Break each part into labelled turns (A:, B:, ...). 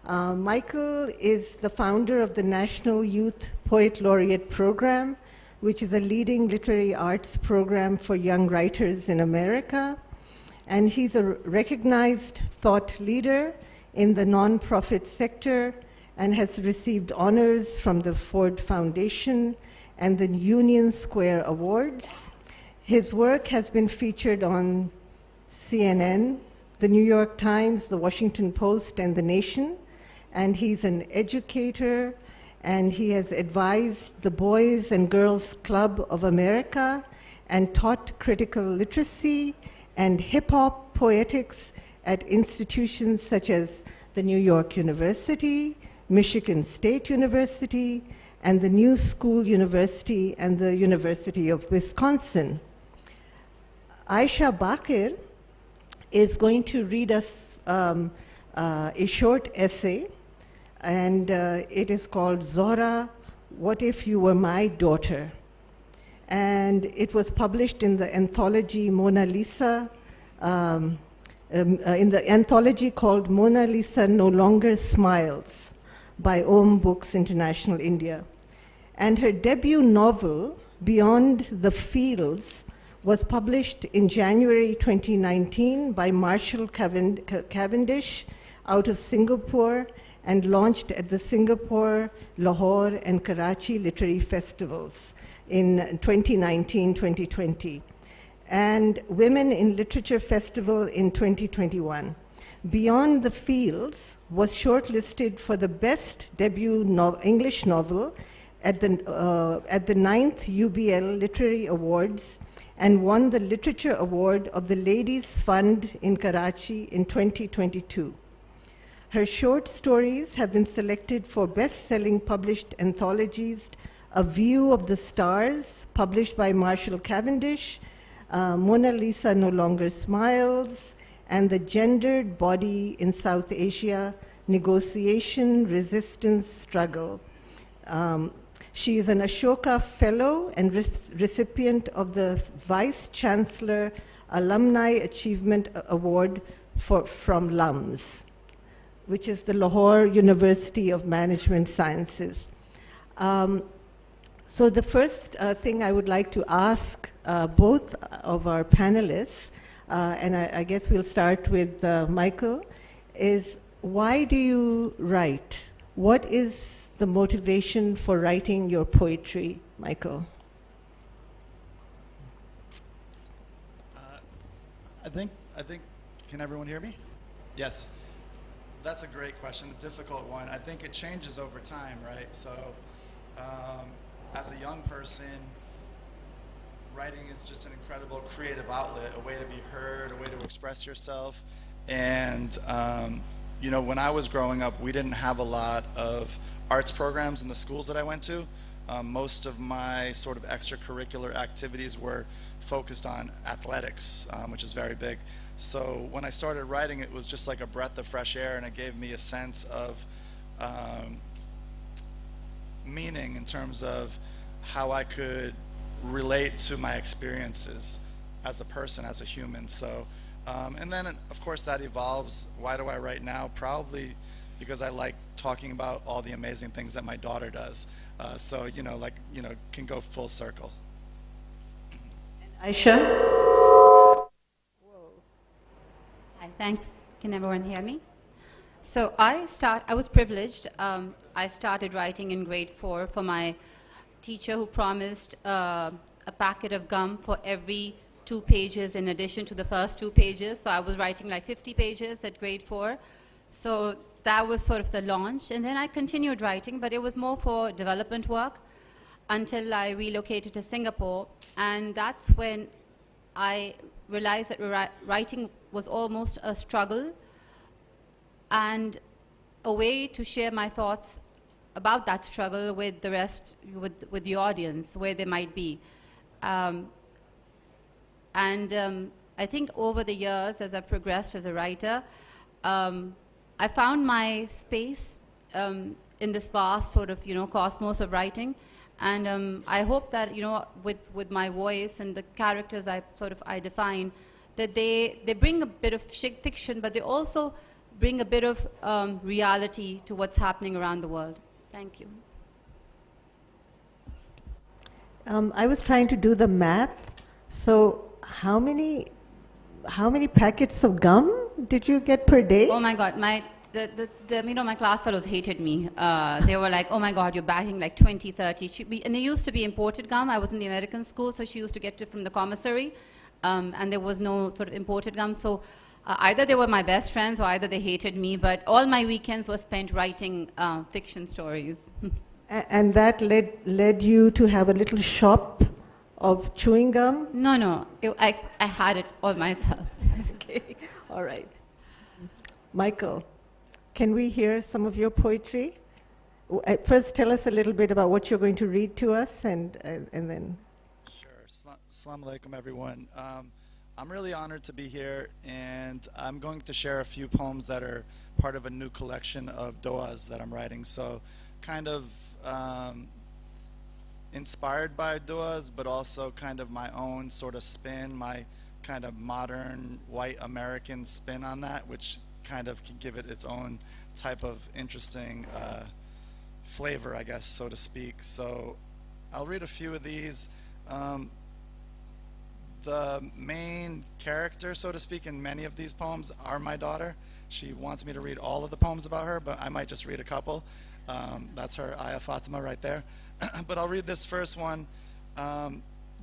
A: Michael is the founder of the National Youth Poet Laureate Program, which is a leading literary arts program for young writers in America. And he's a recognized thought leader in the nonprofit sector and has received honors from the Ford Foundation and the Union Square Awards. His work has been featured on CNN, the New York Times, the Washington Post, and The Nation. And he's an educator, and he has advised the Boys and Girls Club of America and taught critical literacy and hip-hop poetics at institutions such as the New York University, Michigan State University, and the New School University and the University of Wisconsin. Aysha Baqir is going to read us a short essay, and it is called Zora, What If You Were My Daughter? And it was published in the anthology Mona Lisa, in the anthology called Mona Lisa No Longer Smiles by Om Books International India. And her debut novel, Beyond the Fields, was published in January 2019 by Marshall Cavendish out of Singapore and launched at the Singapore, Lahore, and Karachi Literary Festivals in 2019-2020, and Women in Literature Festival in 2021. Beyond the Fields was shortlisted for the Best Debut English Novel at the 9th UBL Literary Awards and won the Literature Award of the Ladies Fund in Karachi in 2022. Her short stories have been selected for best-selling published anthologies, A View of the Stars, published by Marshall Cavendish, Mona Lisa No Longer Smiles, and The Gendered Body in South Asia, Negotiation, Resistance, Struggle. She is an Ashoka Fellow and recipient of the Vice Chancellor Alumni Achievement Award from LUMS, which is the Lahore University of Management Sciences. So the first thing I would like to ask both of our panelists, and I guess we'll start with Michael, is why do you write? What is the motivation for writing your poetry, Michael?
B: I think, can everyone hear me? Yes. That's a great question, a difficult one. I think it changes over time, right? So as a young person, writing is just an incredible creative outlet, a way to be heard, a way to express yourself. And you know, when I was growing up, we didn't have a lot of arts programs in the schools that I went to. Most of my sort of extracurricular activities were focused on athletics, which is very big. So when I started writing, it was just like a breath of fresh air, and it gave me a sense of meaning in terms of how I could relate to my experiences as a person, as a human. So, and then of course that evolves. Why do I write now? Probably because I like talking about all the amazing things that my daughter does. So, you know, like, you know, can go full circle.
A: Aysha?
C: Hi, thanks. Can everyone hear me? So I was privileged. I started writing in grade 4 for my teacher, who promised a packet of gum for every 2 pages in addition to the first 2 pages. So I was writing like 50 pages at grade 4. So that was sort of the launch. And then I continued writing, but it was more for development work until I relocated to Singapore. And that's when I realized that writing was almost a struggle and a way to share my thoughts about that struggle with the rest, with the audience, where they might be. I think over the years, as I progressed as a writer, I found my space in this vast sort of, cosmos of writing. And I hope that, with my voice and the characters I define, that they bring a bit of fiction, but they also bring a bit of reality to what's happening around the world. Thank you.
A: I was trying to do the math. So how many packets of gum did you get per day?
C: Oh my God, my class fellows hated me. They were like, oh my God, you're bagging like 20, 30. And it used to be imported gum. I was in the American school, so she used to get it from the commissary. And there was no sort of imported gum. So either they were my best friends or either they hated me. But all my weekends were spent writing fiction stories.
A: And that led you to have a little shop of chewing gum?
C: No. I had it all myself.
A: Okay, all right. Michael, can we hear some of your poetry? First, tell us a little bit about what you're going to read to us, and then...
B: Sure. Assalamu alaikum, everyone. I'm really honored to be here, and I'm going to share a few poems that are part of a new collection of doas that I'm writing. So kind of inspired by duas, but also kind of my own sort of spin, my kind of modern white American spin on that, which kind of can give it its own type of interesting flavor, I guess, so to speak. So I'll read a few of these. The main character, so to speak, in many of these poems are my daughter. She wants me to read all of the poems about her, but I might just read a couple. That's her, Aya Fatima, right there. But I'll read this first one.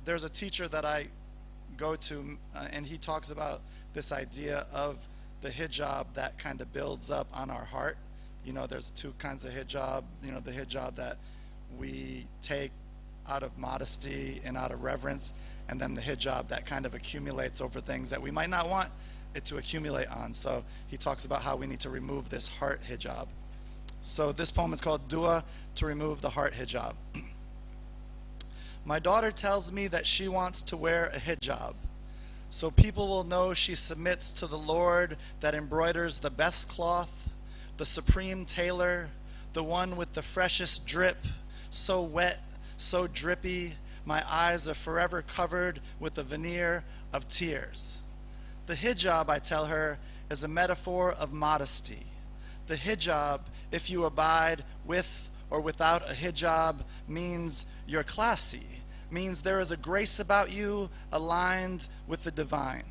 B: There's a teacher that I go to, and he talks about this idea of the hijab that kind of builds up on our heart. You know, there's two kinds of hijab. You know, the hijab that we take out of modesty and out of reverence, and then the hijab that kind of accumulates over things that we might not want it to accumulate on. So he talks about how we need to remove this heart hijab. So this poem is called Dua to Remove the Heart Hijab. My daughter tells me that she wants to wear a hijab, so people will know she submits to the Lord that embroiders the best cloth, the supreme tailor, the one with the freshest drip, so wet, so drippy, my eyes are forever covered with a veneer of tears. The hijab, I tell her, is a metaphor of modesty. The hijab, if you abide with or without a hijab, means you're classy, means there is a grace about you aligned with the divine.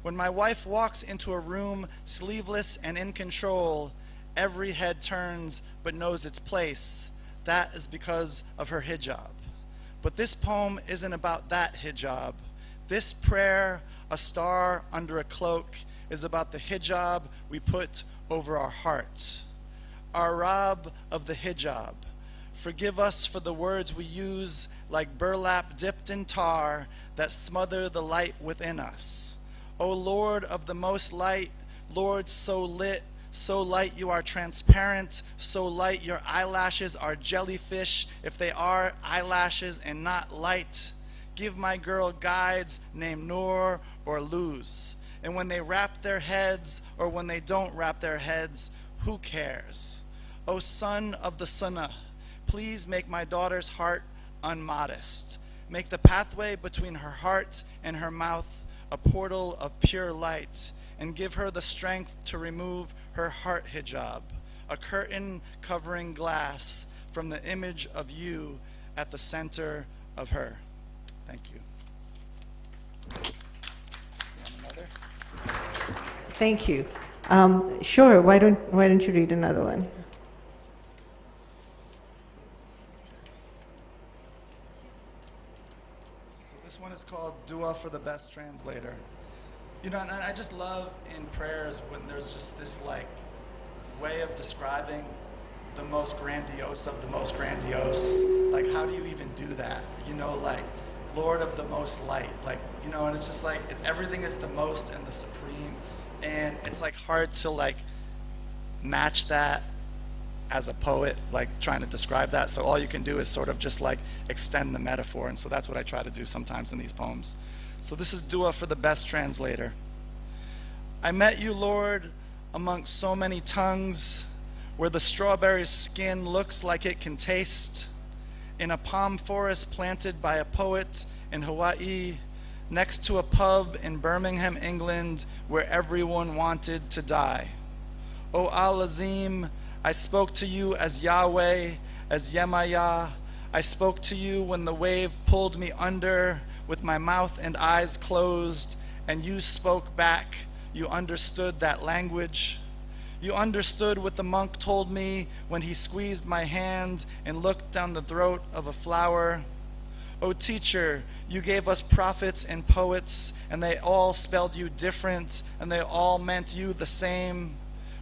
B: When my wife walks into a room sleeveless and in control, every head turns but knows its place. That is because of her hijab. But this poem isn't about that hijab. This prayer, a star under a cloak, is about the hijab we put over our heart. Our Rab of the hijab, forgive us for the words we use like burlap dipped in tar that smother the light within us. O Lord of the most light, Lord so lit, so light you are transparent, so light your eyelashes are jellyfish if they are eyelashes and not light. Give my girl guides named Noor or Luz. And when they wrap their heads or when they don't wrap their heads, who cares? O son of the sunnah, please make my daughter's heart unmodest. Make the pathway between her heart and her mouth a portal of pure light, and give her the strength to remove her heart hijab, a curtain covering glass from the image of you at the center of her. Thank you. Another?
A: Thank you. Sure, why don't you read another one?
B: So this one is called Dua for the Best Translator. You know, and I just love in prayers when there's just this like way of describing the most grandiose of the most grandiose. Like, how do you even do that? You know, like Lord of the most light, like, you know, and it's just like everything is the most and the supreme, and it's like hard to like match that as a poet, like trying to describe that. So all you can do is sort of just like extend the metaphor, and so that's what I try to do sometimes in these poems. So this is Dua for the Best Translator. I met you, Lord, amongst so many tongues, where the strawberry skin looks like it can taste, in a palm forest planted by a poet in Hawaii, next to a pub in Birmingham, England, where everyone wanted to die. O Al-Azim, I spoke to you as Yahweh, as Yemayah. I spoke to you when the wave pulled me under with my mouth and eyes closed, and you spoke back. You understood that language. You understood what the monk told me when he squeezed my hand and looked down the throat of a flower. O teacher, you gave us prophets and poets, and they all spelled you different, and they all meant you the same.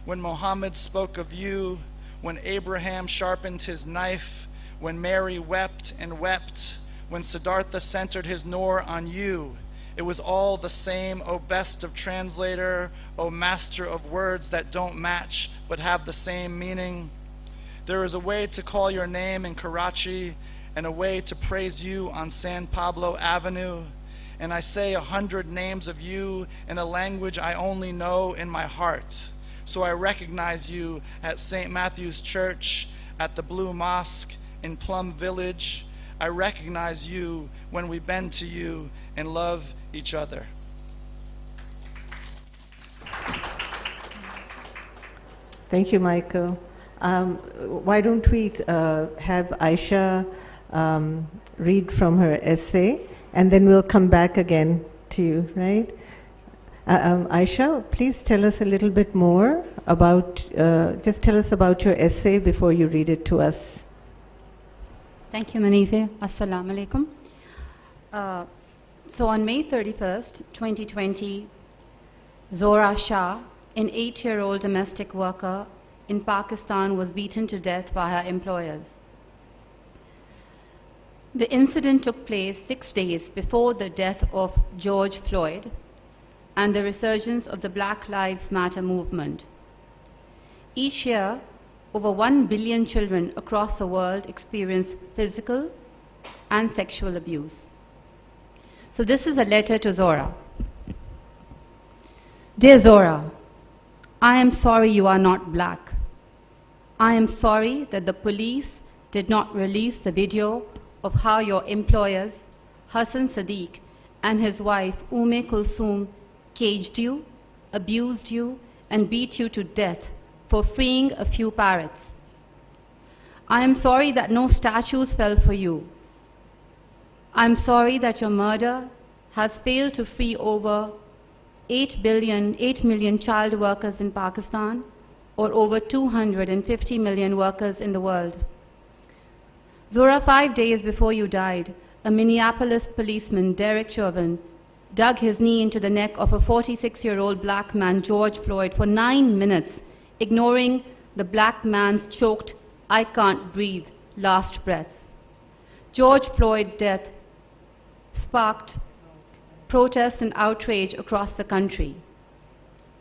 B: When Muhammad spoke of you, when Abraham sharpened his knife, when Mary wept and wept, when Siddhartha centered his Noor on you, it was all the same, O best of translator, O master of words that don't match but have the same meaning. There is a way to call your name in Karachi and a way to praise you on San Pablo Avenue. And I say 100 names of you in a language I only know in my heart. So I recognize you at St. Matthew's Church, at the Blue Mosque, in Plum Village. I recognize you when we bend to you and love each other.
A: Thank you, Michael. Why don't we have Aysha read from her essay, and then we'll come back again to you, right? Aysha, please tell us a little bit more about, just tell us about your essay before you read it to us.
C: Thank you, Maniza. Assalamu alaikum. So on May 31st, 2020, Zora Shah, an 8-year-old domestic worker in Pakistan, was beaten to death by her employers. The incident took place 6 days before the death of George Floyd and the resurgence of the Black Lives Matter movement. Each year, over 1 billion children across the world experience physical and sexual abuse. So this is a letter to Zora. Dear Zora, I am sorry you are not black. I am sorry that the police did not release the video of how your employers, Hassan Sadiq and his wife Kulsum, caged you, abused you, and beat you to death for freeing a few parrots. I am sorry that no statues fell for you. I am sorry that your murder has failed to free over 8 million child workers in Pakistan, or over 250 million workers in the world. Zora, 5 days before you died, a Minneapolis policeman, Derek Chauvin, dug his knee into the neck of a 46-year-old black man, George Floyd, for 9 minutes, ignoring the black man's choked, "I can't breathe" last breaths. George Floyd's death sparked protest and outrage across the country.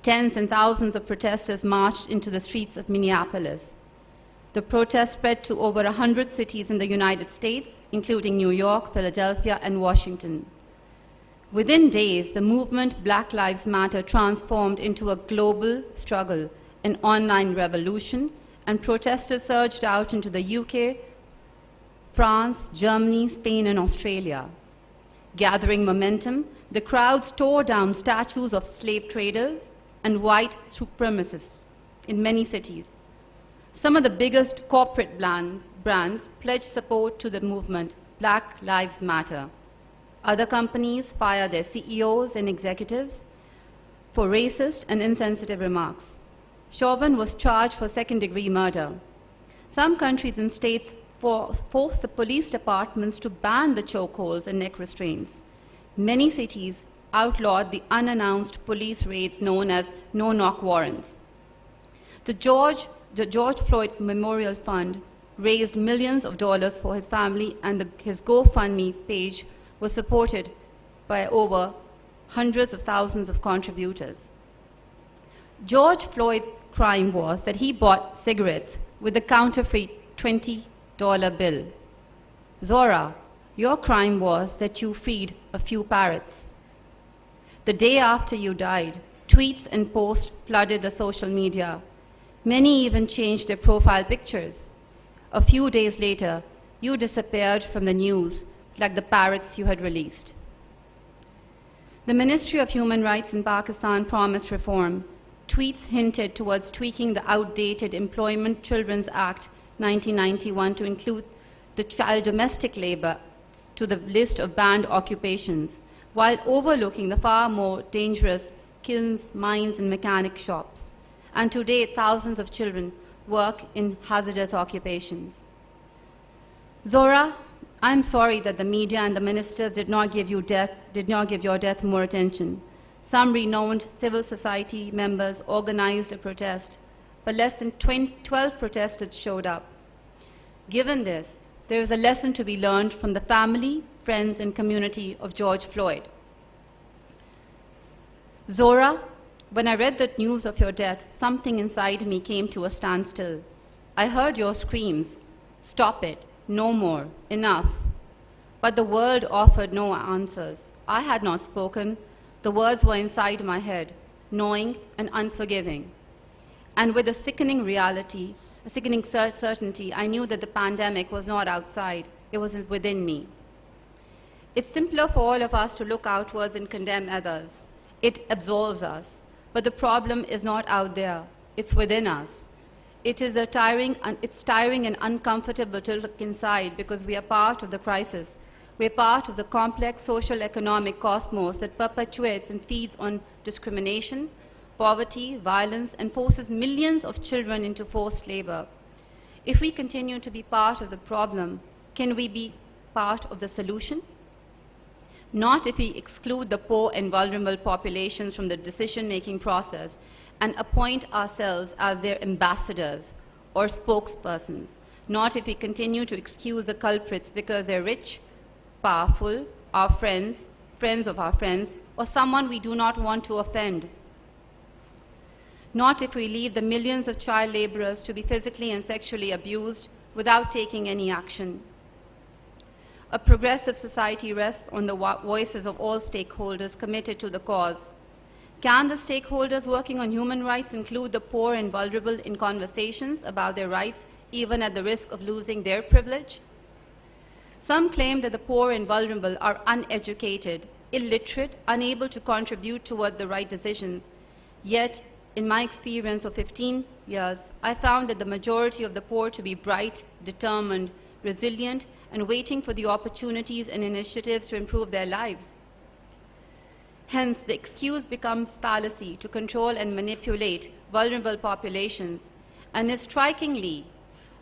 C: Tens and thousands of protesters marched into the streets of Minneapolis. The protest spread to over 100 cities in the United States, including New York, Philadelphia, and Washington. Within days, the movement Black Lives Matter transformed into a global struggle, an online revolution, and protesters surged out into the UK, France, Germany, Spain, and Australia. Gathering momentum, the crowds tore down statues of slave traders and white supremacists in many cities. Some of the biggest corporate brands pledged support to the movement, Black Lives Matter. Other companies fire their CEOs and executives for racist and insensitive remarks. Chauvin was charged for second-degree murder. Some countries and states forced the police departments to ban the chokeholds and neck restraints. Many cities outlawed the unannounced police raids known as no-knock warrants. The George Floyd Memorial Fund raised millions of dollars for his family, and his GoFundMe page was supported by over hundreds of thousands of contributors. George Floyd's crime was that he bought cigarettes with a counterfeit $20 bill. Zora, your crime was that you freed a few parrots. The day after you died, tweets and posts flooded the social media. Many even changed their profile pictures. A few days later, you disappeared from the news like the parrots you had released. The Ministry of Human Rights in Pakistan promised reform. tweets hinted towards tweaking the outdated Employment Children's Act 1991 to include the child domestic labor to the list of banned occupations, while overlooking the far more dangerous kilns, mines, and mechanic shops. And today, thousands of children work in hazardous occupations. Zora, I'm sorry that the media and the ministers did not give your death more attention. Some renowned civil society members organized a protest, but less than 12 protesters showed up. Given this, there is a lesson to be learned from the family, friends, and community of George Floyd. Zora, when I read the news of your death, something inside me came to a standstill. I heard your screams, "Stop it, no more, enough." But the world offered no answers. I had not spoken. The words were inside my head, knowing and unforgiving. And with a sickening reality, a sickening certainty, I knew that the pandemic was not outside, it was within me. It's simpler for all of us to look outwards and condemn others. It absolves us. But the problem is not out there, it's within us. It's tiring and uncomfortable to look inside because we are part of the crisis. We're part of the complex social economic cosmos that perpetuates and feeds on discrimination, poverty, violence, and forces millions of children into forced labor. If we continue to be part of the problem, can we be part of the solution? Not if we exclude the poor and vulnerable populations from the decision-making process and appoint ourselves as their ambassadors or spokespersons. Not if we continue to excuse the culprits because they're rich, powerful, our friends, friends of our friends, or someone we do not want to offend. Not if we leave the millions of child laborers to be physically and sexually abused without taking any action. A progressive society rests on the voices of all stakeholders committed to the cause. Can the stakeholders working on human rights include the poor and vulnerable in conversations about their rights, even at the risk of losing their privilege? Some claim that the poor and vulnerable are uneducated, illiterate, unable to contribute toward the right decisions. Yet, in my experience of 15 years, I found that the majority of the poor to be bright, determined, resilient, and waiting for the opportunities and initiatives to improve their lives. Hence, the excuse becomes fallacy to control and manipulate vulnerable populations, and is strikingly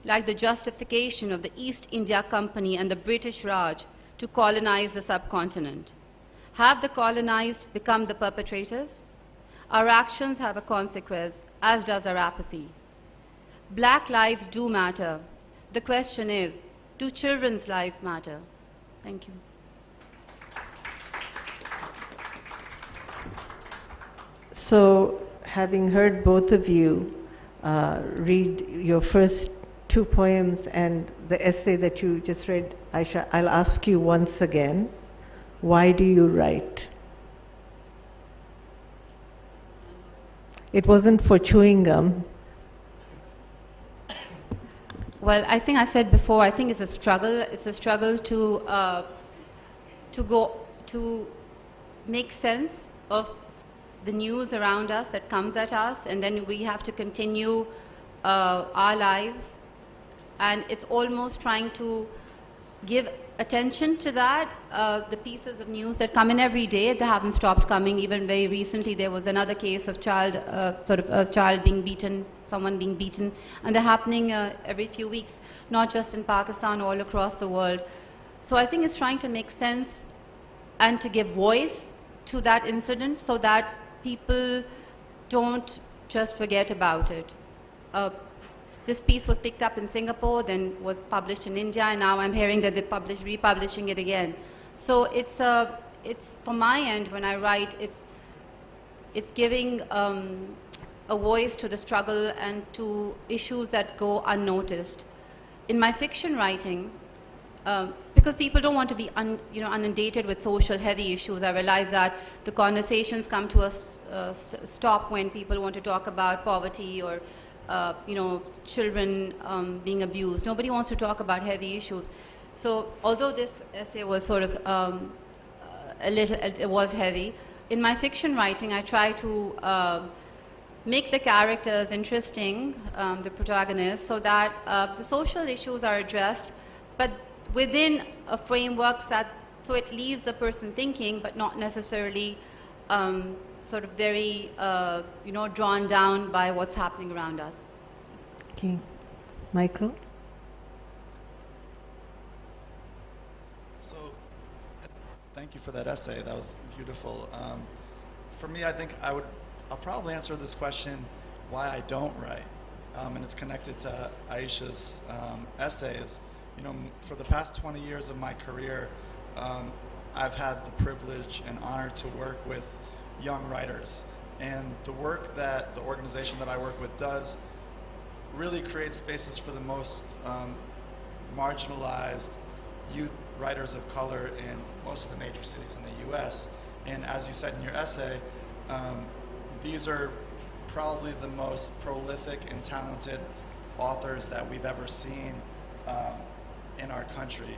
C: like the justification of the East India Company and the British Raj to colonize the subcontinent. Have the colonized become the perpetrators? Our actions have a consequence, as does our apathy. Black lives do matter. The question is, do children's lives matter? Thank you.
A: So, having heard both of you read your first two poems and the essay that you just read, Aysha, I'll ask you once again, why do you write? It wasn't for chewing gum.
C: Well, I think I said before, I think it's a struggle. It's a struggle to make sense of the news around us that comes at us, and then we have to continue our lives. And it's almost trying to give attention to that. The pieces of news that come in every day, they haven't stopped coming. Even very recently, there was another case of a child being beaten, someone being beaten, and they're happening every few weeks, not just in Pakistan, all across the world. So I think it's trying to make sense and to give voice to that incident so that people don't just forget about it. This piece was picked up in Singapore, then was published in India, and now I'm hearing that they're republishing it again. So it's from my end, when I write, it's giving a voice to the struggle and to issues that go unnoticed. In my fiction writing, because people don't want to be inundated with social heavy issues, I realize that the conversations come to a stop when people want to talk about poverty or children being abused. Nobody wants to talk about heavy issues. So although this essay was sort of it was heavy, in my fiction writing I try to make the characters interesting, the protagonists, so that the social issues are addressed, but within a framework so it leaves the person thinking, but not necessarily sort of very, drawn down by what's happening around us.
A: Okay. Michael?
B: So, thank you for that essay. That was beautiful. For me, I think I'll probably answer this question, why I don't write. And it's connected to Aysha's essays. For the past 20 years of my career, I've had the privilege and honor to work with young writers. And the work that the organization that I work with does really create spaces for the most marginalized youth writers of color in most of the major cities in the US. And as you said in your essay, these are probably the most prolific and talented authors that we've ever seen in our country.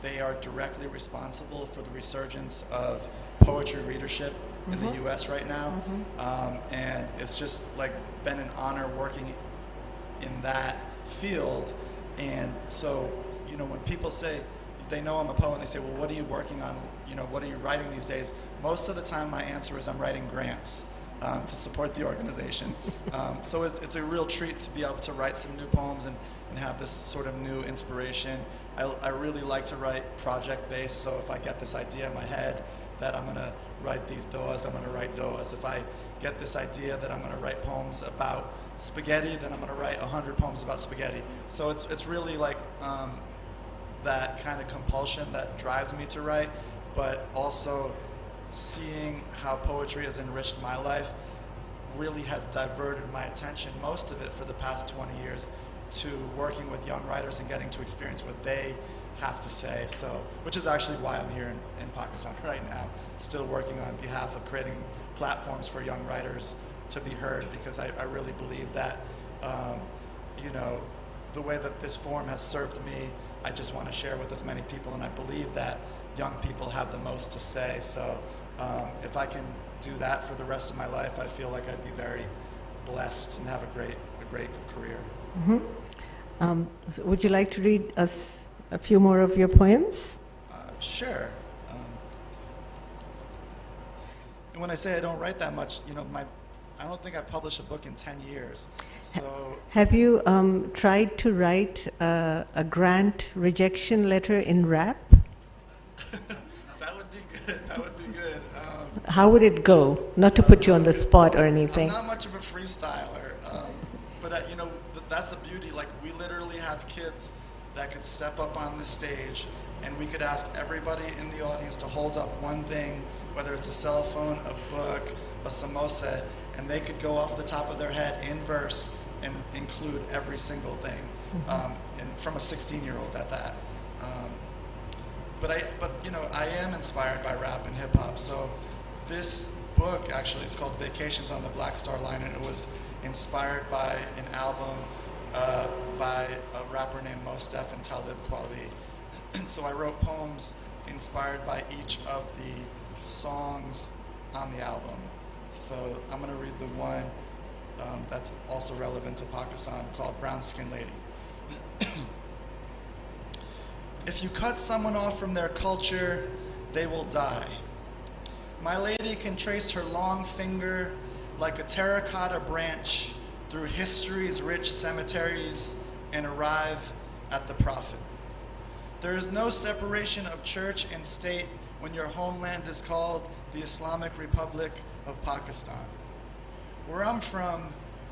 B: They are directly responsible for the resurgence of poetry readership in the US right now. And it's just like been an honor working in that field. And so, when people say, they know I'm a poet, and they say, well, what are you working on? What are you writing these days? Most of the time my answer is I'm writing grants to support the organization. So it's a real treat to be able to write some new poems and have this sort of new inspiration. I really like to write project-based, so if I get this idea in my head that I'm gonna write these doas, I'm gonna write doas. If I get this idea that I'm gonna write poems about spaghetti, then I'm gonna write 100 poems about spaghetti. So it's really like that kind of compulsion that drives me to write, but also seeing how poetry has enriched my life really has diverted my attention, most of it for the past 20 years, to working with young writers and getting to experience what they have to say. So, which is actually why I'm here in Pakistan right now, still working on behalf of creating platforms for young writers to be heard, because I really believe that, the way that this forum has served me, I just want to share with as many people, and I believe that young people have the most to say. So if I can do that for the rest of my life, I feel like I'd be very blessed and have a great career.
A: So would you like to read us a few more of your poems?
B: Sure. And when I say I don't write that much, I don't think I've published a book in 10 years. So
A: have you tried to write a grant rejection letter in rap?
B: That would be good. That would be good.
A: How would it go? Not to put you on the spot or anything.
B: I'm not much of a freestyler, but that's the beauty. Like, we literally have kids that could step up on the stage, and we could ask everybody in the audience to hold up one thing, whether it's a cell phone, a book, a samosa, and they could go off the top of their head in verse and include every single thing, and from a 16-year-old at that. But I am inspired by rap and hip hop. So this book actually is called Vacations on the Black Star Line, and it was inspired by an album by a rapper named Mos Def and Talib Kweli. And so I wrote poems inspired by each of the songs on the album. So I'm going to read the one that's also relevant to Pakistan, called Brown Skin Lady. If you cut someone off from their culture, they will die. My lady can trace her long finger like a terracotta branch through history's rich cemeteries and arrive at the prophet. There is no separation of church and state when your homeland is called the Islamic Republic of Pakistan. Where I'm from,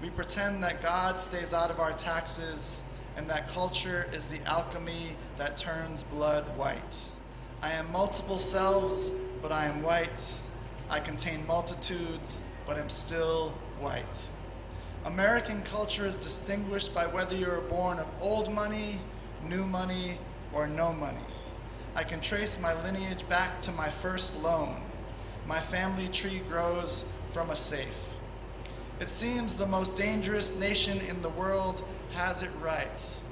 B: we pretend that God stays out of our taxes and that culture is the alchemy that turns blood white. I am multiple selves, but I am white. I contain multitudes, but am still white. American culture is distinguished by whether you're born of old money, new money, or no money. I can trace my lineage back to my first loan. My family tree grows from a safe. It seems the most dangerous nation in the world has it right.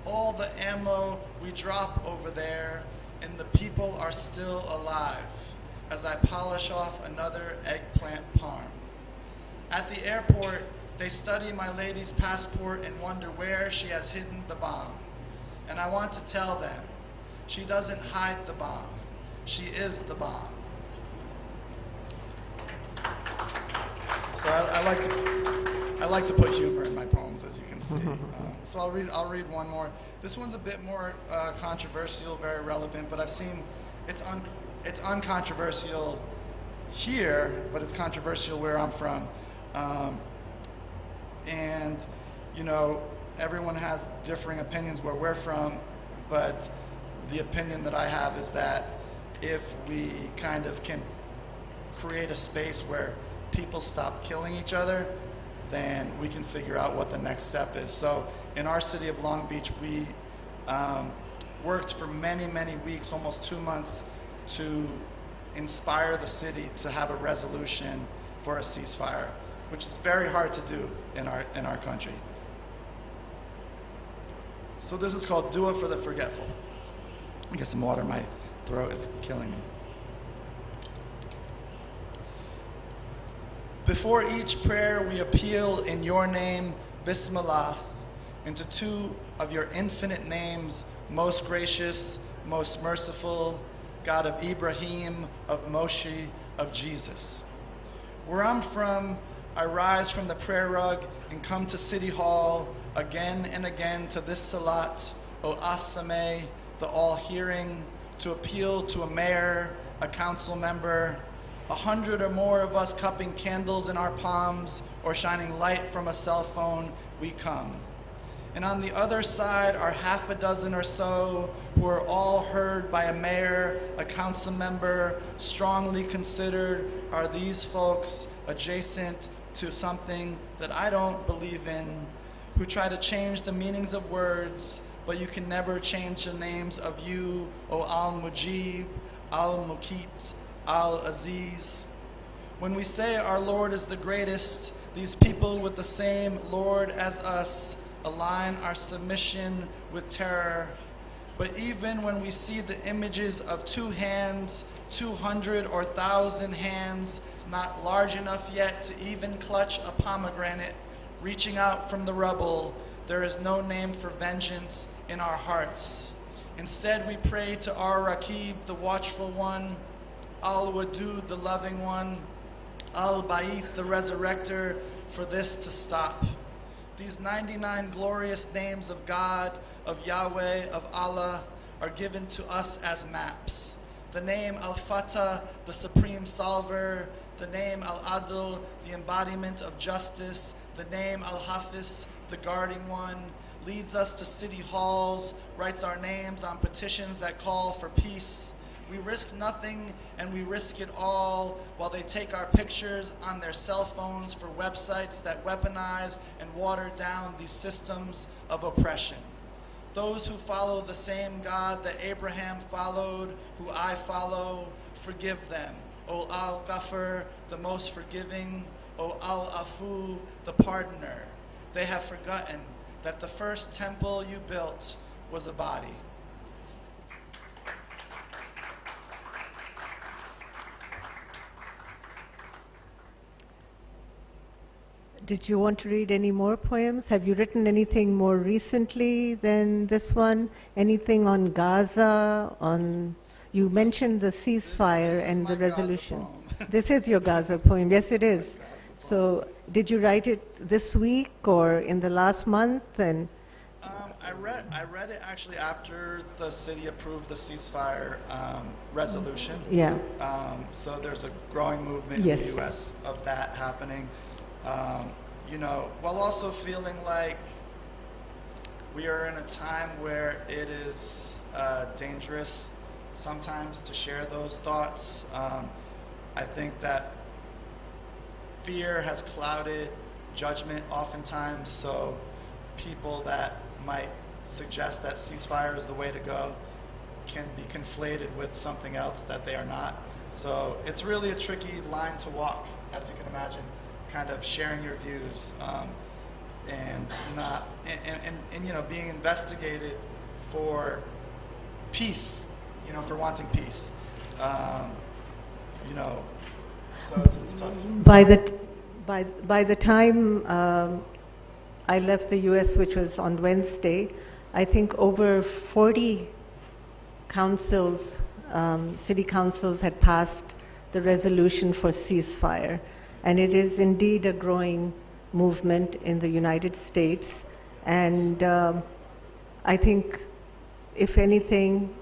B: All the ammo we drop over there, and the people are still alive as I polish off another eggplant parm. At the airport, they study my lady's passport and wonder where she has hidden the bomb. And I want to tell them, she doesn't hide the bomb. She is the bomb. So I like to put humor in my poems, as you can see. So I'll read one more. This one's a bit more controversial, very relevant, but I've seen it's uncontroversial here, but it's controversial where I'm from. And you know, everyone has differing opinions where we're from, but the opinion that I have is that if we kind of can create a space where people stop killing each other, then we can figure out what the next step is. So in our city of Long Beach, we worked for many, many weeks, almost 2 months, to inspire the city to have a resolution for a ceasefire, which is very hard to do in our country. So this is called Do It for the Forgetful. I get some water, my throat is killing me. Before each prayer we appeal in your name, Bismillah, into two of your infinite names, most gracious, most merciful, God of Ibrahim, of Moshe, of Jesus. Where I'm from, I rise from the prayer rug and come to City Hall again and again to this salat, O Asameh, the all-hearing, to appeal to a mayor, a council member, 100 or more of us cupping candles in our palms or shining light from a cell phone, we come. And on the other side are half a dozen or so who are all heard by a mayor, a council member, strongly considered. Are these folks adjacent to something that I don't believe in, who try to change the meanings of words, but you can never change the names of you, O Al-Mujib, Al-Muqit, Al-Aziz. When we say our Lord is the greatest, these people with the same Lord as us align our submission with terror. But even when we see the images of 2 hands, 200 or 1,000 hands, not large enough yet to even clutch a pomegranate, reaching out from the rubble, there is no name for vengeance in our hearts. Instead, we pray to our Raqib, the watchful one, Al-Wadud, the loving one, Al-Ba'ith, the resurrector, for this to stop. These 99 glorious names of God, of Yahweh, of Allah, are given to us as maps. The name Al-Fatah, the supreme solver, the name Al-Adl, the embodiment of justice, the name Al-Hafiz, the guarding one, leads us to city halls, writes our names on petitions that call for peace. We risk nothing and we risk it all while they take our pictures on their cell phones for websites that weaponize and water down these systems of oppression. Those who follow the same God that Abraham followed, who I follow, forgive them. O Al-Ghafur, the most forgiving, O Al-Afu, the pardoner. They have forgotten that the first temple you built was a body.
A: Did you want to read any more poems? Have you written anything more recently than this one? Anything on Gaza? You mentioned the ceasefire and the resolution. This is your Gaza poem. Yes, it is. So, did you write it this week or in the last month? And
B: I read it actually after the city approved the ceasefire resolution.
A: Yeah.
B: So there's a growing movement
A: Yes.
B: in the U.S. of that happening. You know, while also feeling like we are in a time where it is dangerous sometimes to share those thoughts. I think that fear has clouded judgment oftentimes, so people that might suggest that ceasefire is the way to go can be conflated with something else that they are not. So it's really a tricky line to walk, as you can imagine, kind of sharing your views and not and you know, being investigated for peace, you know, for wanting peace. You know, so it's tough.
A: By the time I left the U.S., which was on Wednesday, I think over 40 councils, city councils had passed the resolution for ceasefire. And it is indeed a growing movement in the United States. And I think, if anything,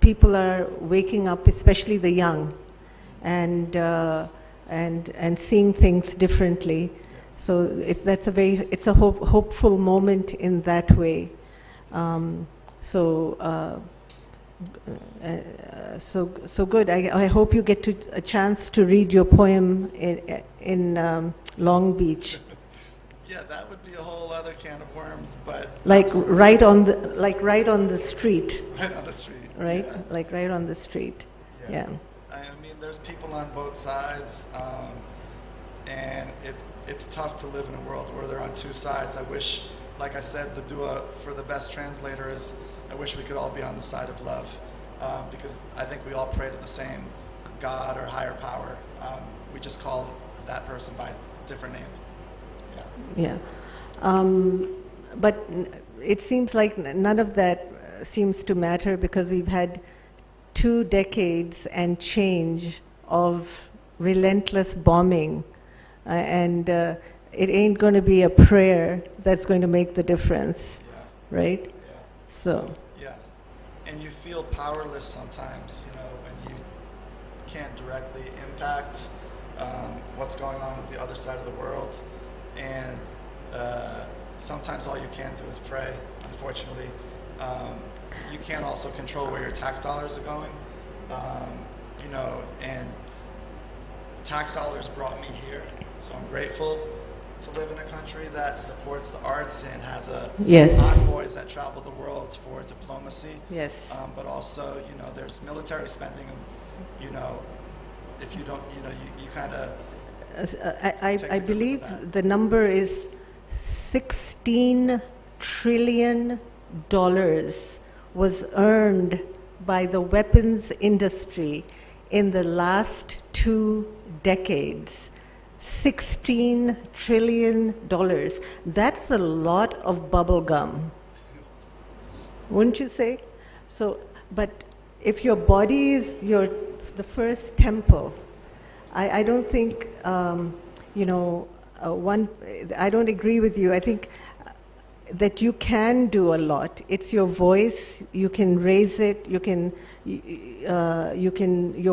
A: people are waking up, especially the young, and seeing things differently. So it's a hopeful moment in that way. So good. I hope you get a chance to read your poem in Long Beach.
B: Yeah, that would be a whole other can of worms, but
A: like right on the street.
B: Right on the street.
A: Right,
B: yeah.
A: Like right on the street. Yeah.
B: I mean, there's people on both sides, and it's tough to live in a world where they're on two sides. I wish, like I said, the dua for the best translator is, I wish we could all be on the side of love, because I think we all pray to the same God or higher power. We just call that person by a different name.
A: Yeah. But it seems like none of that seems to matter, because we've had 2 decades and change of relentless bombing, and it ain't going to be a prayer that's going to make the difference, right?
B: Yeah.
A: So.
B: Yeah, and you feel powerless sometimes, when you can't directly impact what's going on with the other side of the world, and sometimes all you can do is pray, unfortunately. You can't also control where your tax dollars are going, and tax dollars brought me here, so I'm grateful to live in a country that supports the arts and has envoys that travel the world for diplomacy.
A: Yes.
B: But also, there's military spending, if you don't, you kind of...
A: I believe the number is $16 trillion was earned by the weapons industry in the last 2 decades. $16 trillion. That's a lot of bubble gum, wouldn't you say? So, but if your body is the first temple, I don't think, I don't agree with you. I think that you can do a lot. It's your voice. You can raise it. Your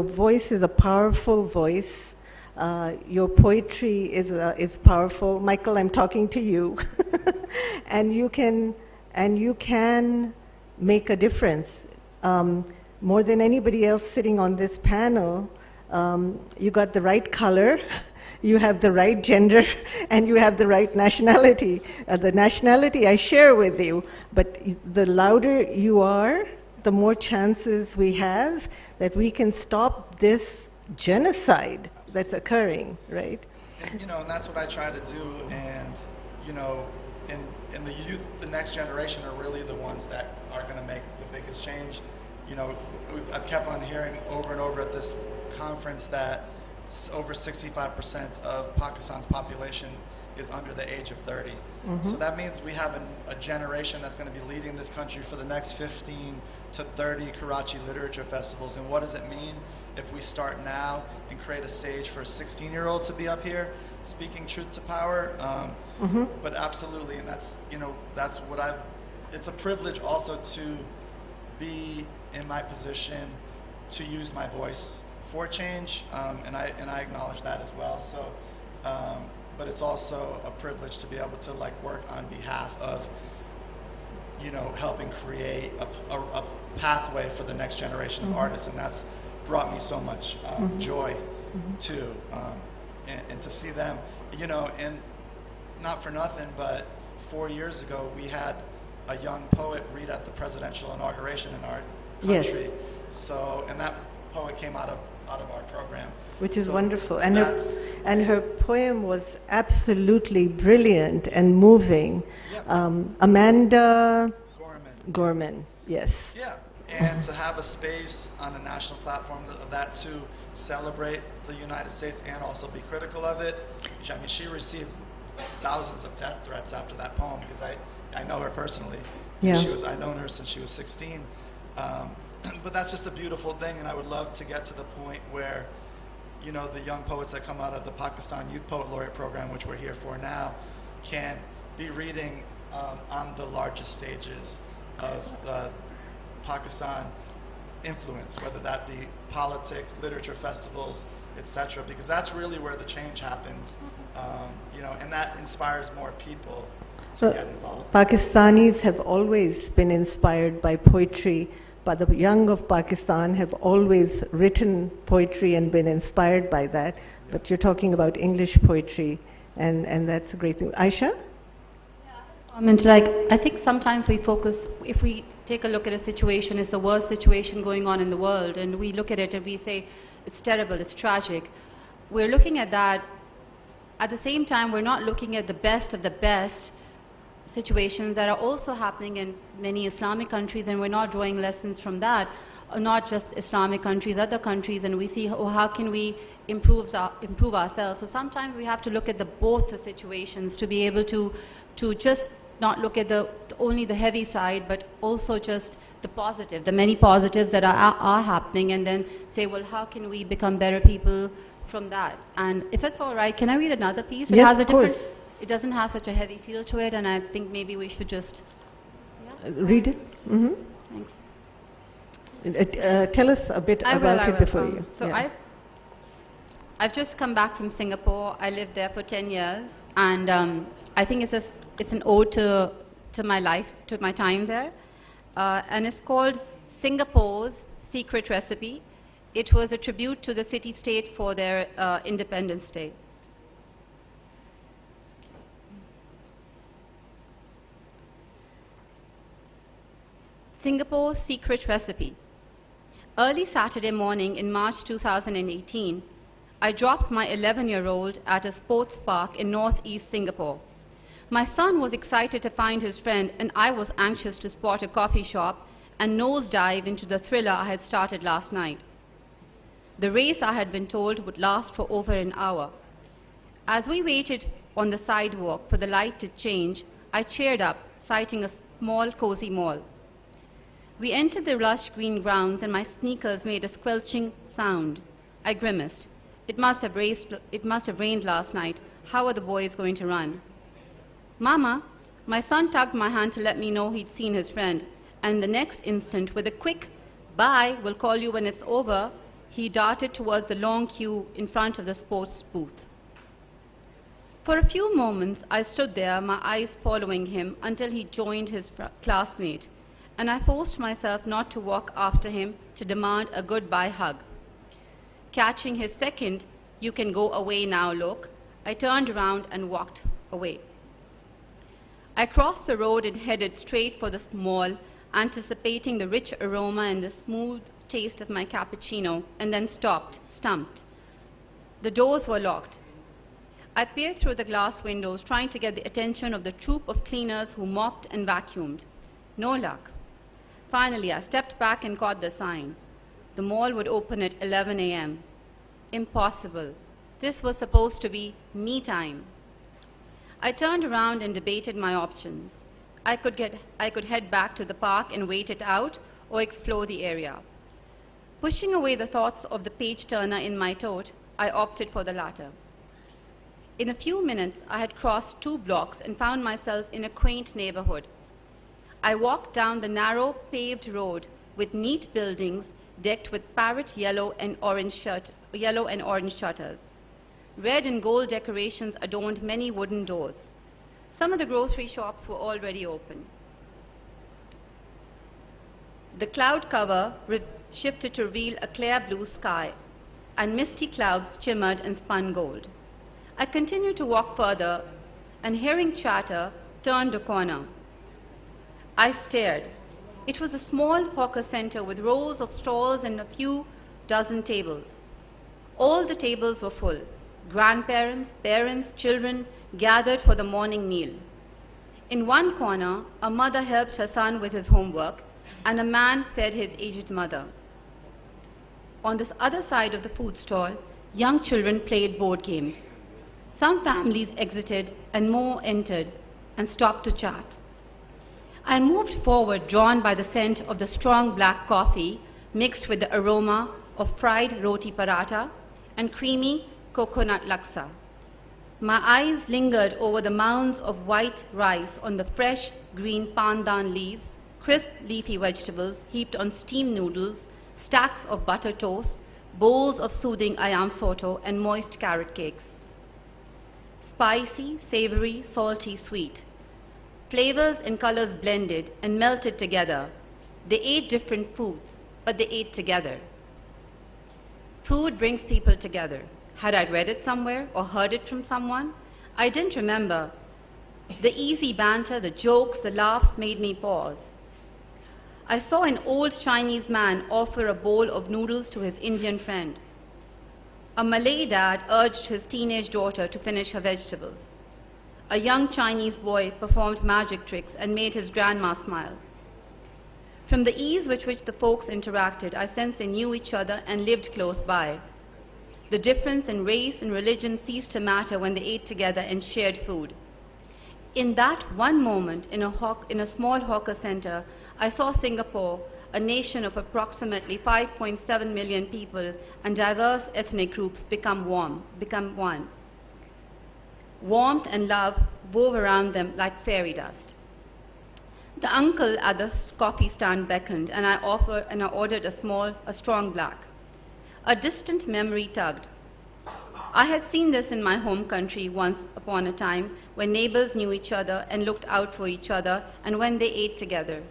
A: voice is a powerful voice. Your poetry is powerful. Michael, I'm talking to you. and you can make a difference. More than anybody else sitting on this panel, you got the right color, you have the right gender, and you have the right nationality. The nationality I share with you, but the louder you are, the more chances we have that we can stop this genocide that's occurring, right?
B: And, and that's what I try to do, and, and the youth, the next generation are really the ones that are going to make the biggest change. I've kept on hearing over and over at this conference that over 65% of Pakistan's population is under the age of 30. Mm-hmm. So that means we have a generation that's going to be leading this country for the next 15 to 30 Karachi literature festivals. And what does it mean if we start now and create a stage for a 16-year-old to be up here speaking truth to power? Mm-hmm. But absolutely, and that's what it's a privilege also to be in my position to use my voice for change, and I acknowledge that as well. So, but it's also a privilege to be able to work on behalf of, helping create a pathway for the next generation of artists, and that's brought me so much joy too, and to see them, and not for nothing, but 4 years ago we had a young poet read at the presidential inauguration in our country. Yes. So, and that poet came out of our program,
A: which is wonderful, and her poem was absolutely brilliant and moving.
B: Yep.
A: Amanda Gorman, yes.
B: Yeah, And to have a space on a national platform that to celebrate the United States and also be critical of it. I mean, she received thousands of death threats after that poem, because I know her personally.
A: Yeah.
B: I've known her since she was 16. But that's just a beautiful thing, and I would love to get to the point where, you know, the young poets that come out of the Pakistan Youth Poet Laureate Program, which we're here for now, can be reading on the largest stages of Pakistan influence, whether that be politics, literature festivals, etc., because that's really where the change happens, you know, and that inspires more people to get involved.
A: Pakistanis have always been inspired by poetry, but the young of Pakistan have always written poetry and been inspired by that. Yeah. But you're talking about English poetry, and that's a great thing. Aysha?
C: I think sometimes we focus, if we take a look at a situation, it's the worst situation going on in the world, and we look at it and we say, it's terrible, it's tragic. We're looking at that. At the same time, we're not looking at the best of the best situations that are also happening in many Islamic countries, and we're not drawing lessons from that, not just Islamic countries, other countries, and we see how can we improve ourselves. So sometimes we have to look at both the situations to be able to just not look at only the heavy side, but also just the positive, the many positives that are happening, and then say, well, how can we become better people from that? And if it's all right, can I read another piece? It
A: yes,
C: has a
A: of
C: different,
A: course.
C: It doesn't have such a heavy feel to it, and I think maybe we should just
A: read it. Mm-hmm.
C: Thanks.
A: Tell us a bit about it before you.
C: So yeah. I've just come back from Singapore. I lived there for 10 years, and I think it's an ode to my life, to my time there, and it's called Singapore's Secret Recipe. It was a tribute to the city-state for their Independence Day. Singapore's Secret Recipe. Early Saturday morning in March 2018, I dropped my 11-year-old at a sports park in northeast Singapore. My son was excited to find his friend, and I was anxious to spot a coffee shop and nosedive into the thriller I had started last night. The race, I had been told, would last for over an hour. As we waited on the sidewalk for the light to change, I cheered up, sighting a small, cozy mall. We entered the lush green grounds, and my sneakers made a squelching sound. I grimaced. It must have rained last night. How are the boys going to run? Mama, my son tugged my hand to let me know he'd seen his friend, and the next instant, with a quick, bye, we'll call you when it's over, he darted towards the long queue in front of the sports booth. For a few moments, I stood there, my eyes following him, until he joined his classmate, and I forced myself not to walk after him to demand a goodbye hug. Catching his second, "You can go away now" look, I turned around and walked away. I crossed the road and headed straight for the mall, anticipating the rich aroma and the smooth taste of my cappuccino, and then stopped, stumped. The doors were locked. I peered through the glass windows, trying to get the attention of the troop of cleaners who mopped and vacuumed. No luck. Finally, I stepped back and caught the sign. The mall would open at 11 a.m. Impossible. This was supposed to be me time. I turned around and debated my options. I could head back to the park and wait it out, or explore the area. Pushing away the thoughts of the page turner in my tote, I opted for the latter. In a few minutes, I had crossed 2 blocks and found myself in a quaint neighborhood. I walked down the narrow paved road with neat buildings decked with parrot yellow and orange shutters. Red and gold decorations adorned many wooden doors. Some of the grocery shops were already open. The cloud cover shifted to reveal a clear blue sky, and misty clouds shimmered and spun gold. I continued to walk further, and hearing chatter, turned a corner. I stared. It was a small hawker center with rows of stalls and a few dozen tables. All the tables were full. Grandparents, parents, children gathered for the morning meal. In one corner, a mother helped her son with his homework, and a man fed his aged mother. On this other side of the food stall, young children played board games. Some families exited and more entered and stopped to chat. I moved forward, drawn by the scent of the strong black coffee mixed with the aroma of fried roti paratha and creamy coconut laksa. My eyes lingered over the mounds of white rice on the fresh green pandan leaves, crisp leafy vegetables heaped on steamed noodles, stacks of butter toast, bowls of soothing ayam soto, and moist carrot cakes. Spicy, savory, salty, sweet. Flavors and colors blended and melted together. They ate different foods, but they ate together. Food brings people together. Had I read it somewhere or heard it from someone? I didn't remember. The easy banter, the jokes, the laughs made me pause. I saw an old Chinese man offer a bowl of noodles to his Indian friend. A Malay dad urged his teenage daughter to finish her vegetables. A young Chinese boy performed magic tricks and made his grandma smile. From the ease with which the folks interacted, I sensed they knew each other and lived close by. The difference in race and religion ceased to matter when they ate together and shared food. In that one moment, in a small hawker center, I saw Singapore, a nation of approximately 5.7 million people and diverse ethnic groups, become one. Warmth and love wove around them like fairy dust. The uncle at the coffee stand beckoned, and I ordered a strong black. A distant memory tugged. I had seen this in my home country once upon a time, when neighbors knew each other and looked out for each other, and when they ate together.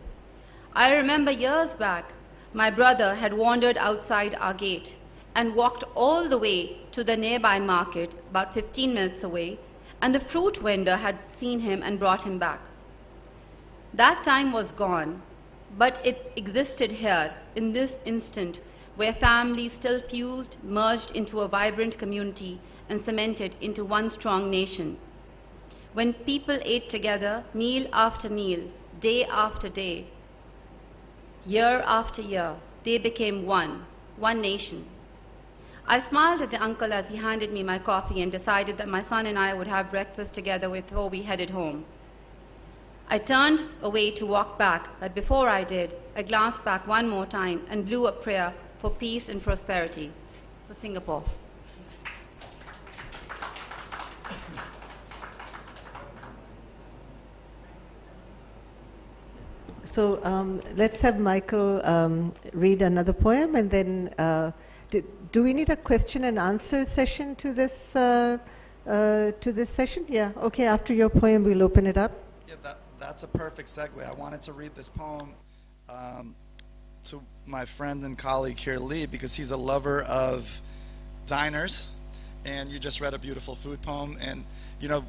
C: I remember years back, my brother had wandered outside our gate and walked all the way to the nearby market, about 15 minutes away, and the fruit vendor had seen him and brought him back. That time was gone, but it existed here, in this instant, where families still fused, merged into a vibrant community, and cemented into one strong nation. When people ate together, meal after meal, day after day, year after year, they became one nation. I smiled at the uncle as he handed me my coffee and decided that my son and I would have breakfast together before we headed home. I turned away to walk back, but before I did, I glanced back one more time and blew a prayer for peace and prosperity for Singapore. Thanks.
A: So let's have Michael read another poem, and then do we need a question and answer session to this session? Yeah. Okay. After your poem, we'll open it up.
B: Yeah, that's a perfect segue. I wanted to read this poem to my friend and colleague Cirelli, because he's a lover of diners, and you just read a beautiful food poem. And you know,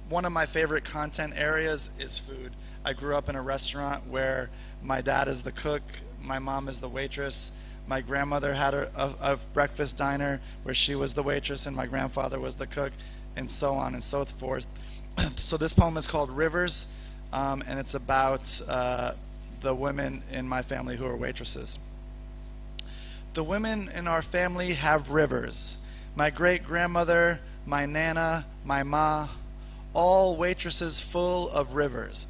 B: one of my favorite content areas is food. I grew up in a restaurant where my dad is the cook, my mom is the waitress. My grandmother had a breakfast diner where she was the waitress and my grandfather was the cook, and so on and so forth. So this poem is called Rivers, and it's about the women in my family who are waitresses. The women in our family have rivers. My great-grandmother, my nana, my ma, all waitresses full of rivers.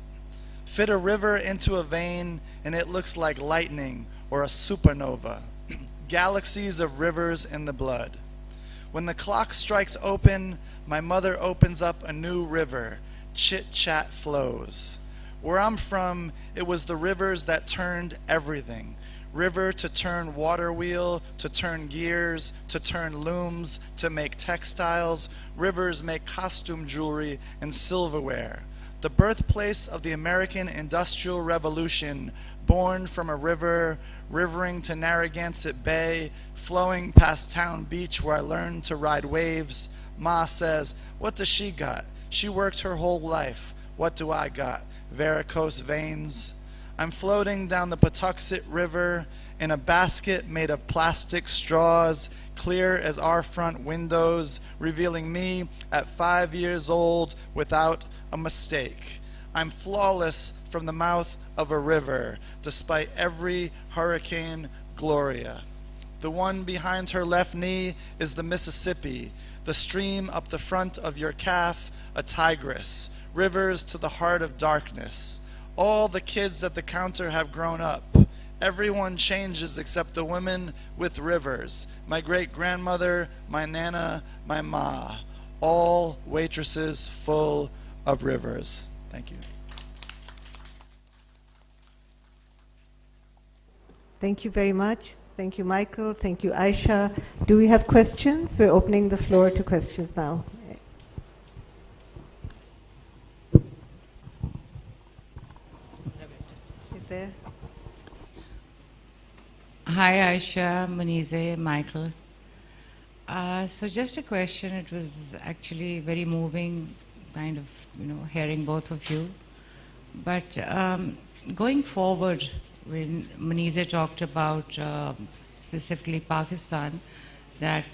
B: Fit a river into a vein and it looks like lightning or a supernova. Galaxies of rivers in the blood. When the clock strikes open, my mother opens up a new river. Chit-chat flows. Where I'm from, it was the rivers that turned everything. River to turn water wheel, to turn gears, to turn looms, to make textiles. Rivers make costume jewelry and silverware. The birthplace of the American Industrial Revolution, born from a river, rivering to Narragansett Bay, flowing past Town Beach where I learned to ride waves. Ma says, what does she got? She worked her whole life. What do I got? Varicose veins. I'm floating down the Patuxent River in a basket made of plastic straws, clear as our front windows, revealing me at 5 years old without a mistake. I'm flawless from the mouth of a river, despite every hurricane, Gloria. The one behind her left knee is the Mississippi, the stream up the front of your calf, a tigress, rivers to the heart of darkness. All the kids at the counter have grown up. Everyone changes except the women with rivers. My great-grandmother, my nana, my ma. All waitresses full of rivers. Thank you.
A: Thank you very much. Thank you, Michael. Thank you, Aysha. Do we have questions? We're opening the floor to questions now. Is there?
D: Hi, Aysha, Maniza, Michael. So just a question. It was actually very moving, kind of, hearing both of you. But going forward, when Maniza talked about specifically Pakistan, that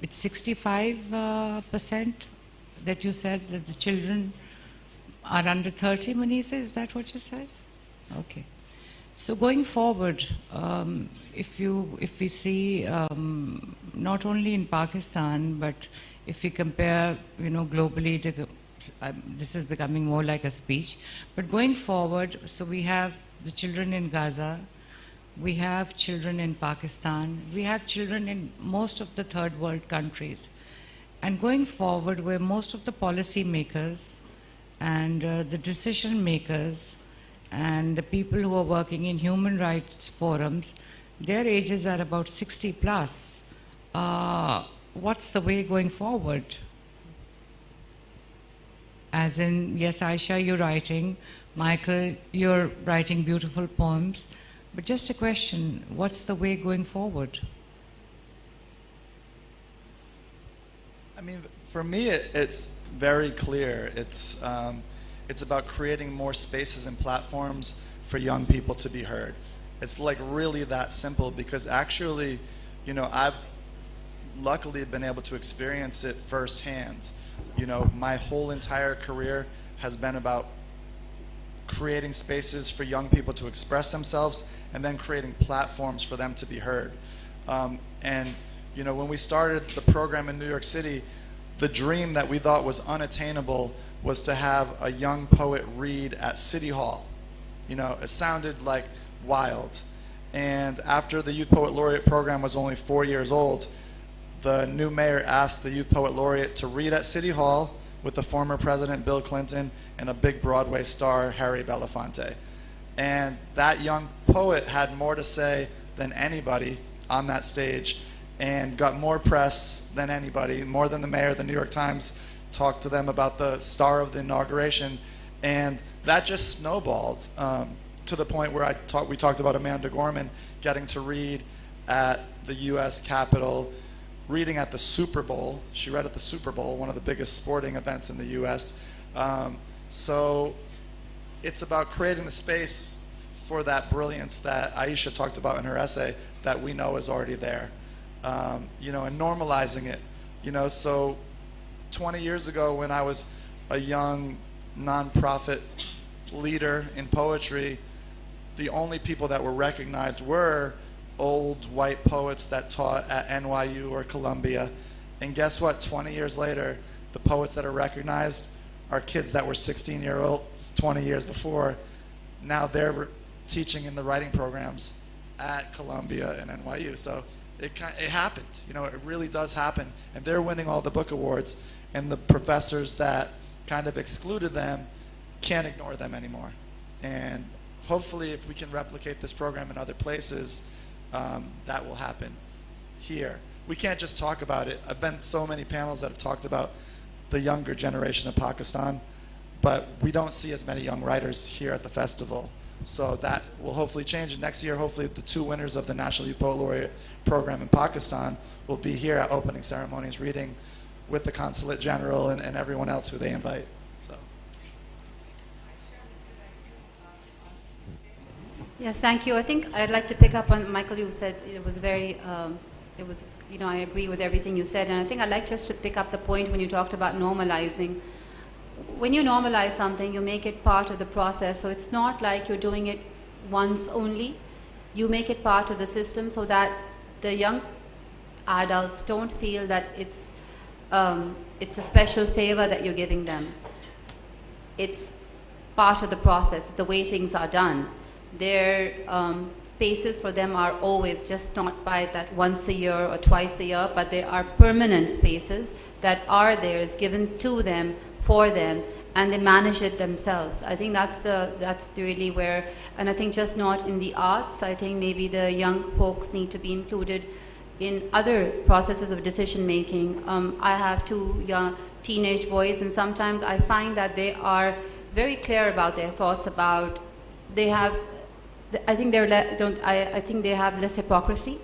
D: it's 65% that you said that the children are under 30, Maniza, is that what you said? Okay. So going forward, if we see not only in Pakistan, but if we compare, globally, this is becoming more like a speech. But going forward, so we have the children in Gaza, we have children in Pakistan, we have children in most of the third world countries. And going forward, where most of the policy makers and the decision makers and the people who are working in human rights forums, their ages are about 60 plus. What's the way going forward? As in, yes, Aysha, you're writing. Michael, you're writing beautiful poems. But just a question, what's the way going forward?
B: I mean, for me, it's very clear. It's about creating more spaces and platforms for young people to be heard. It's like really that simple, because actually, I've luckily been able to experience it firsthand. My whole entire career has been about creating spaces for young people to express themselves and then creating platforms for them to be heard. When we started the program in New York City, the dream that we thought was unattainable was to have a young poet read at City Hall. It sounded like wild. And after the Youth Poet Laureate program was only 4 years old, the new mayor asked the Youth Poet Laureate to read at City Hall with the former president, Bill Clinton, and a big Broadway star, Harry Belafonte. And that young poet had more to say than anybody on that stage and got more press than anybody, more than the mayor. The New York Times talked to them about the star of the inauguration. And that just snowballed to the point where we talked about Amanda Gorman getting to read at the U.S. Capitol, reading at the Super Bowl. She read at the Super Bowl, one of the biggest sporting events in the U.S. So it's about creating the space for that brilliance that Aysha talked about in her essay that we know is already there, and normalizing it. So 20 years ago, when I was a young nonprofit leader in poetry, the only people that were recognized were old white poets that taught at NYU or Columbia. And guess what? 20 years later, the poets that are recognized are kids that were 16-year-olds 20 years before. Now they're teaching in the writing programs at Columbia and NYU. So it happened. It really does happen. And they're winning all the book awards. And the professors that kind of excluded them can't ignore them anymore. And hopefully, if we can replicate this program in other places, that will happen here. We can't just talk about it. I've been to so many panels that have talked about the younger generation of Pakistan, but we don't see as many young writers here at the festival. So that will hopefully change. And next year, hopefully, the 2 winners of the National Youth Poet Laureate program in Pakistan will be here at opening ceremonies reading with the Consulate General and everyone else who they invite. So.
C: Yes, thank you. I think I'd like to pick up on, Michael, you said it was very, I agree with everything you said. And I think I'd like just to pick up the point when you talked about normalizing. when you normalize something, you make it part of the process. So it's not like you're doing it once only. You make it part of the system so that the young adults don't feel that it's a special favor that you're giving them. It's part of the process, the way things are done. Their spaces for them are always just not by that once a year or twice a year, but they are permanent spaces that are theirs, given to them, for them, and they manage it themselves. I think that's really where, and I think just not in the arts, I think maybe the young folks need to be included in other processes of decision making. I have two young teenage boys, and sometimes I find that they are very clear about their thoughts about, I think they have less hypocrisy.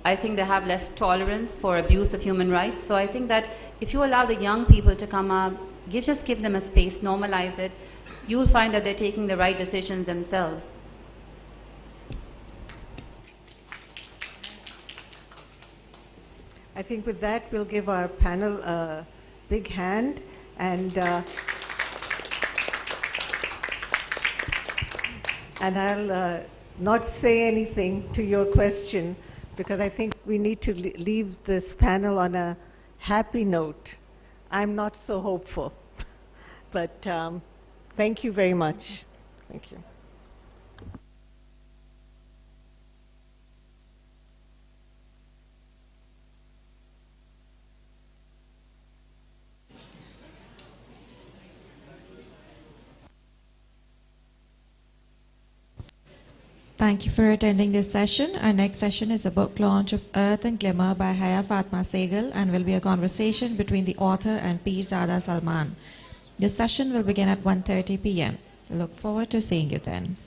C: I think they have less tolerance for abuse of human rights. So I think that if you allow the young people to come up, just give them a space, normalize it, you will find that they're taking the right decisions themselves.
A: I think with that, we'll give our panel a big hand, and I'll not say anything to your question, because I think we need to leave this panel on a happy note. I'm not so hopeful, but thank you very much. Thank you.
E: Thank you for attending this session. Our next session is a book launch of Earth and Glimmer by Haya Fatma Segal, and will be a conversation between the author and Pirzada Salman. This session will begin at 1:30 p.m. We look forward to seeing you then.